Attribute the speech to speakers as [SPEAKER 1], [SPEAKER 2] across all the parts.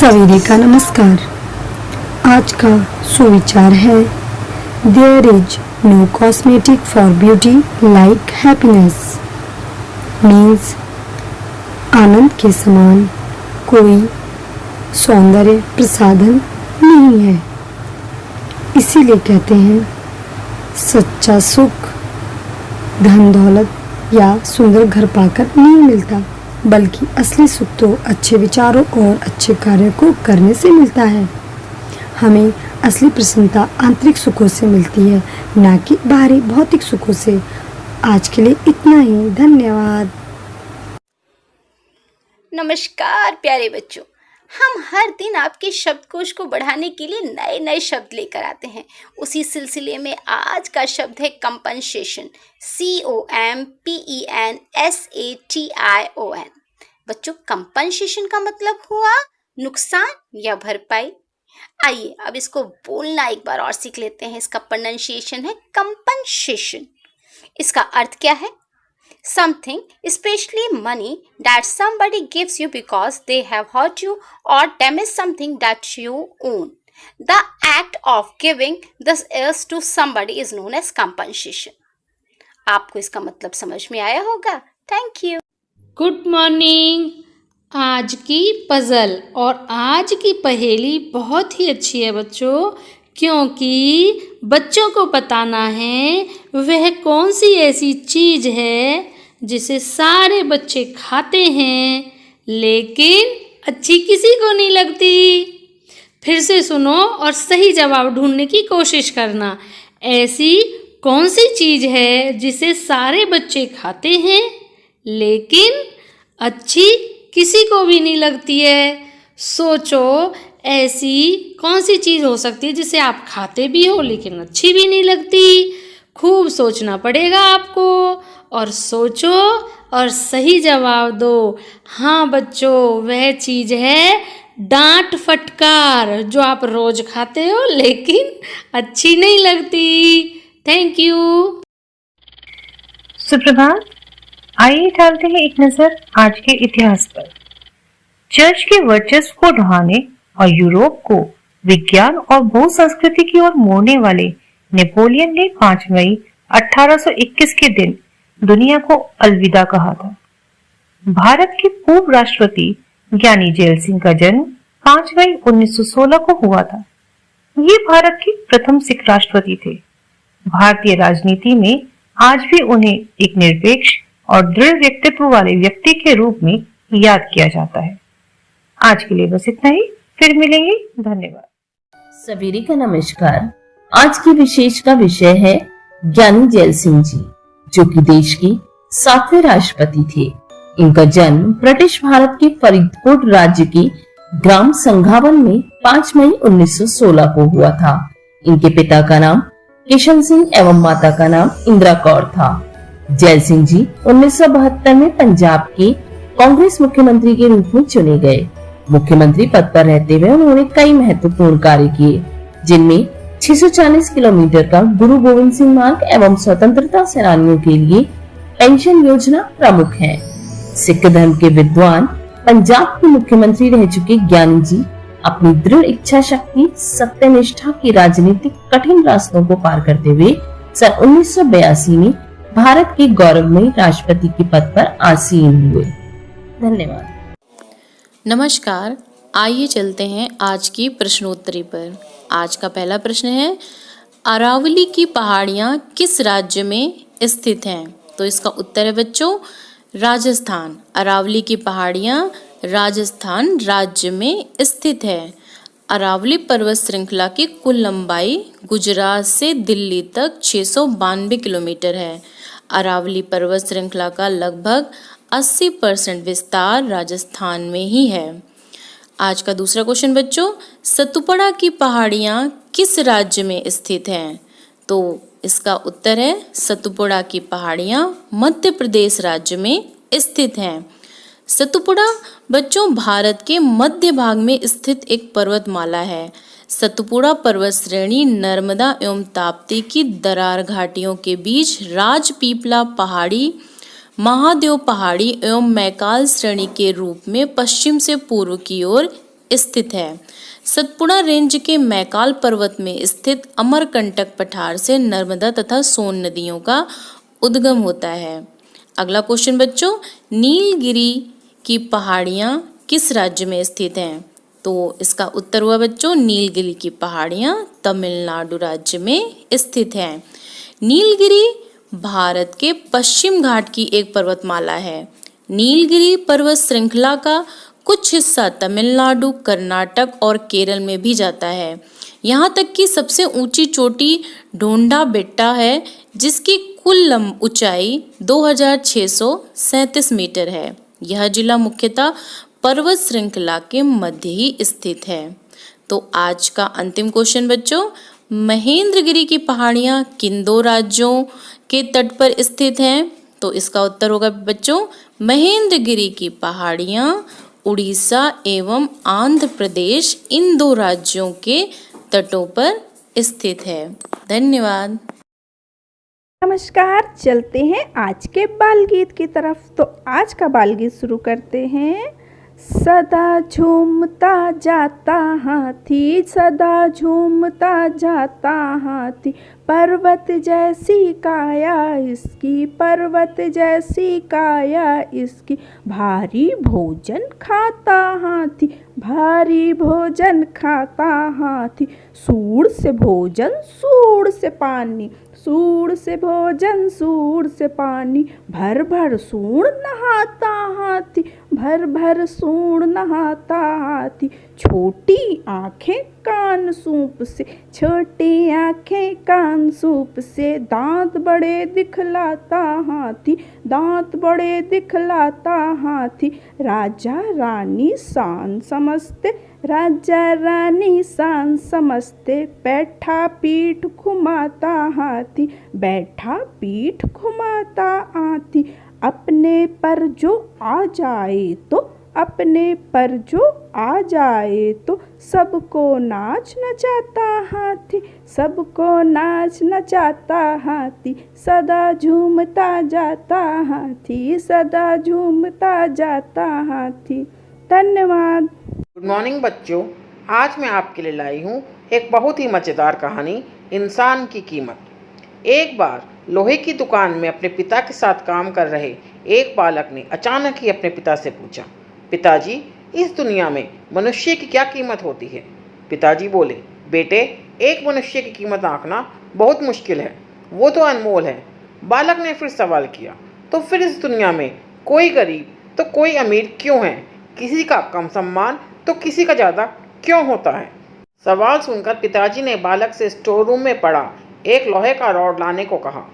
[SPEAKER 1] सवेरे का नमस्कार। आज का सुविचार है, there is no cosmetic for beauty like happiness. Means आनंद के समान कोई सौंदर्य प्रसाधन नहीं है। इसीलिए कहते हैं सच्चा सुख धन दौलत या सुंदर घर पाकर नहीं मिलता, बल्कि असली सुख तो अच्छे विचारों और अच्छे कार्यों को करने से मिलता है। हमें असली प्रसन्नता आंतरिक सुखों से मिलती है, ना कि बाहरी भौतिक सुखों से। आज के लिए इतना ही। धन्यवाद।
[SPEAKER 2] नमस्कार प्यारे बच्चों, हम हर दिन आपके शब्दकोश को बढ़ाने के लिए नए नए शब्द लेकर आते हैं। उसी सिलसिले में आज का शब्द है कंपनसेशन। COMPENSATION। बच्चों, कंपनसेशन का मतलब हुआ नुकसान या भरपाई। आइए अब इसको बोलना एक बार और सीख लेते हैं। इसका प्रोनाउंसिएशन है कंपनसेशन। इसका अर्थ क्या है? Something, especially money, that somebody gives you because they have hurt you or damaged something that you own. The act of giving this is to somebody is known as compensation. आपको इसका मतलब समझ में आया होगा। Thank you.
[SPEAKER 3] Good morning. आज की puzzle और आज की पहेली बहुत ही अच्छी है बच्चों, क्योंकि बच्चों को बताना है वह कौन सी ऐसी चीज़ है जिसे सारे बच्चे खाते हैं लेकिन अच्छी किसी को नहीं लगती। फिर से सुनो और सही जवाब ढूंढने की कोशिश करना। ऐसी कौन सी चीज़ है जिसे सारे बच्चे खाते हैं लेकिन अच्छी किसी को भी नहीं लगती है? सोचो, ऐसी कौन सी चीज़ हो सकती है जिसे आप खाते भी हो लेकिन अच्छी भी नहीं लगती? खूब सोचना पड़ेगा आपको, और सोचो और सही जवाब दो। हाँ बच्चों, वह चीज़ है डांट फटकार, जो आप रोज खाते हो लेकिन अच्छी नहीं लगती। Thank you.
[SPEAKER 4] सुप्रभात। आइए डालते हैं एक नजर आज के इतिहास पर। चर्च के वर्चस्व को ढहाने और यूरोप को विज्ञान और भू संस्कृति की ओर मोड़ने वाले नेपोलियन ने 5 मई 1821 के दिन दुनिया को अलविदा कहा था। भारत के पूर्व राष्ट्रपति ज्ञानी जैल सिंह का जन्म 5 मई 1916 को हुआ था। ये भारत के प्रथम सिख राष्ट्रपति थे। भारतीय राजनीति में आज भी उन्हें एक निरपेक्ष और दृढ़ व्यक्तित्व वाले व्यक्ति के रूप में याद किया जाता है। आज के लिए बस इतना ही, फिर मिलेंगे। धन्यवाद।
[SPEAKER 5] सवेरे का नमस्कार। आज की विशेष का विषय है ज्ञानी जैल सिंह जी, जो कि देश के 7वें राष्ट्रपति थे। इनका जन्म ब्रिटिश भारत के फरीदकोट राज्य के ग्राम संघावन में 5 मई 1916 को हुआ था। इनके पिता का नाम किशन सिंह एवं माता का नाम इंदिरा कौर था। जैल सिंह जी 1972 में पंजाब के कांग्रेस मुख्यमंत्री के रूप में चुने गए। मुख्यमंत्री पद पर रहते हुए उन्होंने कई महत्वपूर्ण कार्य किए, जिनमें 640 किलोमीटर का गुरु गोविंद सिंह मार्ग एवं स्वतंत्रता सेनानियों के लिए पेंशन योजना प्रमुख है। सिख धर्म के विद्वान, पंजाब के मुख्यमंत्री रह चुके ज्ञानी जी अपनी दृढ़ इच्छा शक्ति, सत्यनिष्ठा की राजनीतिक कठिन रास्तों को पार करते हुए सन 1982 में भारत के गौरवमयी राष्ट्रपति के पद पर आसीन हुए। धन्यवाद।
[SPEAKER 6] नमस्कार। आइए चलते हैं आज की प्रश्नोत्तरी पर। आज का पहला प्रश्न है, अरावली की पहाड़ियाँ किस राज्य में स्थित हैं? तो इसका उत्तर है बच्चों राजस्थान। अरावली की पहाड़ियाँ राजस्थान राज्य में स्थित है। अरावली पर्वत श्रृंखला की कुल लंबाई गुजरात से दिल्ली तक 692 किलोमीटर है। अरावली पर्वत श्रृंखला का लगभग 80% विस्तार राजस्थान में ही है। आज का दूसरा क्वेश्चन बच्चों, सतपुड़ा की पहाड़ियाँ किस राज्य में स्थित हैं? तो इसका उत्तर है सतपुड़ा की पहाड़ियाँ मध्य प्रदेश राज्य में स्थित हैं। सतपुड़ा बच्चों भारत के मध्य भाग में स्थित एक पर्वतमाला है। सतपुड़ा पर्वत श्रेणी नर्मदा एवं ताप्ती की दरार घाटियों के बीच राजपीपला पहाड़ी, महादेव पहाड़ी एवं मैकाल श्रेणी के रूप में पश्चिम से पूर्व की ओर स्थित है? सतपुड़ा रेंज के मैकाल पर्वत में स्थित अमरकंटक पठार से नर्मदा तथा सोन नदियों का उद्गम होता है। अगला क्वेश्चन बच्चों, नीलगिरी की पहाड़ियाँ किस राज्य में स्थित हैं? तो इसका उत्तर हुआ बच्चों, नीलगिरी की पहाड़ियाँ तमिलनाडु राज्य में स्थित हैं। नीलगिरी भारत के पश्चिम घाट की एक पर्वतमाला है। नीलगिरी पर्वत श्रृंखला का कुछ हिस्सा तमिलनाडु, कर्नाटक और केरल में भी जाता है। यहाँ तक कि सबसे ऊंची चोटी ढोंडा बेट्टा है, जिसकी कुल ऊंचाई 2637 मीटर है। यह जिला मुख्यतः पर्वत श्रृंखला के मध्य ही स्थित है। तो आज का अंतिम क्वेश्चन बच्चों, महेंद्रगिरी की पहाड़ियाँ किन दो राज्यों के तट पर स्थित हैं? तो इसका उत्तर होगा बच्चों, महेंद्रगिरी की पहाड़ियाँ उड़ीसा एवं आंध्र प्रदेश इन दो राज्यों के तटों पर स्थित है। धन्यवाद।
[SPEAKER 7] नमस्कार, चलते हैं आज के बाल गीत की तरफ। तो आज का बाल गीत शुरू करते हैं। सदा झूमता जाता हाथी, सदा झूमता जाता हाथी, पर्वत जैसी काया इसकी, पर्वत जैसी काया इसकी, भारी भोजन खाता हाथी, भारी भोजन खाता हाथी, सूंड से भोजन सूंड से पानी, सूंड से भोजन सूंड से पानी, भर भर सूंड नहाता हाथी, भर भर सूंड नहाता हाथी, छोटी आंखें कान सूप से, छोटी आंखें कान सूप से, दांत बड़े दिखलाता हाथी, दांत बड़े दिखलाता हाथी, राजा रानी शान समझते, राजा रानी शान समझते, बैठा पीठ घुमाता हाथी, बैठा पीठ घुमाता हाथी, अपने पर जो आ जाए तो, अपने पर जो आ जाए तो, सबको नाच नचाता हाथी, सबको नाच नचाता हाथी, सदा झूमता जाता हाथी, सदा झूमता जाता हाथी। धन्यवाद।
[SPEAKER 8] गुड मॉर्निंग बच्चों, आज मैं आपके लिए लाई हूँ एक बहुत ही मज़ेदार कहानी, इंसान की कीमत। एक बार लोहे की दुकान में अपने पिता के साथ काम कर रहे एक बालक ने अचानक ही अपने पिता से पूछा, पिताजी, इस दुनिया में मनुष्य की क्या कीमत होती है? पिताजी बोले, बेटे, एक मनुष्य की कीमत आंकना बहुत मुश्किल है, वो तो अनमोल है। बालक ने फिर सवाल किया, तो फिर इस दुनिया में कोई गरीब तो कोई अमीर क्यों है? किसी का कम सम्मान तो किसी का ज़्यादा क्यों होता है? सवाल सुनकर पिताजी ने बालक से स्टोर रूम में पड़ा एक लोहे का रॉड लाने को कहा।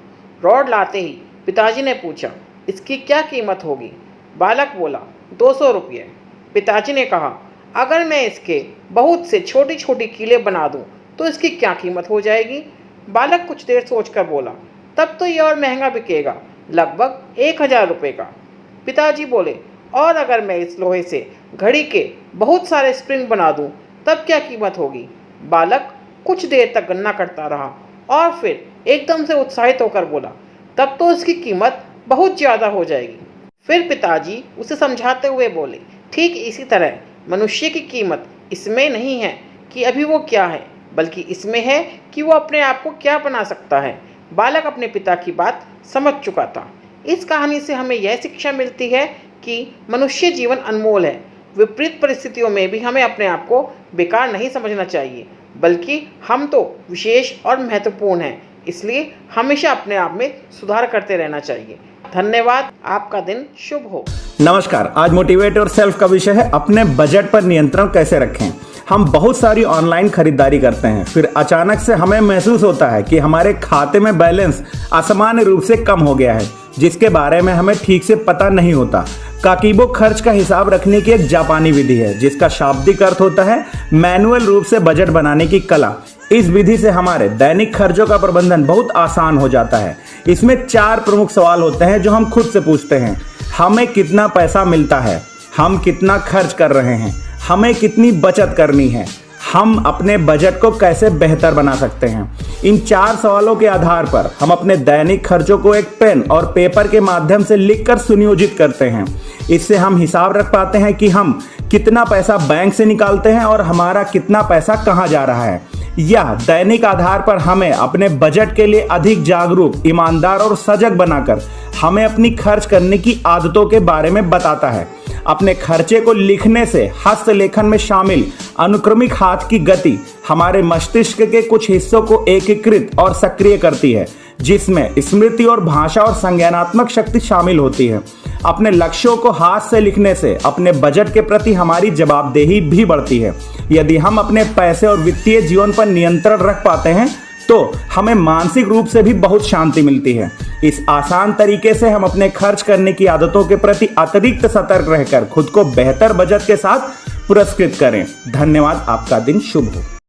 [SPEAKER 8] रॉड लाते ही पिताजी ने पूछा, इसकी क्या कीमत होगी? बालक बोला, 200 रुपये। पिताजी ने कहा, अगर मैं इसके बहुत से छोटी छोटी कीलें बना दूं तो इसकी क्या कीमत हो जाएगी? बालक कुछ देर सोचकर बोला, तब तो ये और महंगा बिकेगा, लगभग 1000 रुपये का। पिताजी बोले, और अगर मैं इस लोहे से घड़ी के बहुत सारे स्प्रिंग बना दूं तब क्या कीमत होगी? बालक कुछ देर तक गणना करता रहा और फिर एकदम से उत्साहित होकर बोला, तब तो इसकी कीमत बहुत ज़्यादा हो जाएगी। फिर पिताजी उसे समझाते हुए बोले, ठीक इसी तरह मनुष्य की कीमत इसमें नहीं है कि अभी वो क्या है, बल्कि इसमें है कि वो अपने आप को क्या बना सकता है। बालक अपने पिता की बात समझ चुका था। इस कहानी से हमें यह शिक्षा मिलती है कि मनुष्य जीवन अनमोल है। विपरीत परिस्थितियों में भी हमें अपने आप को बेकार नहीं समझना चाहिए, बल्कि हम तो विशेष और महत्वपूर्ण हैं, इसलिए हमेशा अपने आप में सुधार करते रहना चाहिए। धन्यवाद, आपका दिन शुभ हो।
[SPEAKER 9] नमस्कार, आज मोटिवेट और सेल्फ का विषय है अपने बजट पर नियंत्रण कैसे रखें। हम बहुत सारी ऑनलाइन खरीदारी करते हैं, फिर अचानक से हमें महसूस होता है कि हमारे खाते में बैलेंस असामान्य रूप से कम हो गया है, जिसके बारे में हमें ठीक से पता नहीं होता। काकीबो खर्च का हिसाब रखने की एक जापानी विधि है, जिसका शाब्दिक अर्थ होता है मैनुअल रूप से बजट बनाने की कला। इस विधि से हमारे दैनिक खर्चों का प्रबंधन बहुत आसान हो जाता है। इसमें 4 प्रमुख सवाल होते हैं जो हम खुद से पूछते हैं। हमें कितना पैसा मिलता है, हम कितना खर्च कर रहे हैं, हमें कितनी बचत करनी है, हम अपने बजट को कैसे बेहतर बना सकते हैं। इन 4 सवालों के आधार पर हम अपने दैनिक खर्चों को एक पेन और पेपर के माध्यम से लिखकर सुनियोजित करते हैं। इससे हम हिसाब रख पाते हैं कि हम कितना पैसा बैंक से निकालते हैं और हमारा कितना पैसा कहाँ जा रहा है। यह दैनिक आधार पर हमें अपने बजट के लिए अधिक जागरूक, ईमानदार और सजग बनाकर हमें अपनी खर्च करने की आदतों के बारे में बताता है। अपने खर्चे को लिखने से हस्तलेखन में शामिल अनुक्रमिक हाथ की गति हमारे मस्तिष्क के कुछ हिस्सों को एकीकृत और सक्रिय करती है, जिसमें स्मृति और भाषा और संज्ञानात्मक शक्ति शामिल होती है। अपने लक्ष्यों को हाथ से लिखने से अपने बजट के प्रति हमारी जवाबदेही भी बढ़ती है। यदि हम अपने पैसे और वित्तीय जीवन पर नियंत्रण रख पाते हैं तो हमें मानसिक रूप से भी बहुत शांति मिलती है। इस आसान तरीके से हम अपने खर्च करने की आदतों के प्रति अतिरिक्त सतर्क रहकर खुद को बेहतर बजट के साथ पुरस्कृत करें। धन्यवाद। आपका दिन शुभ हो।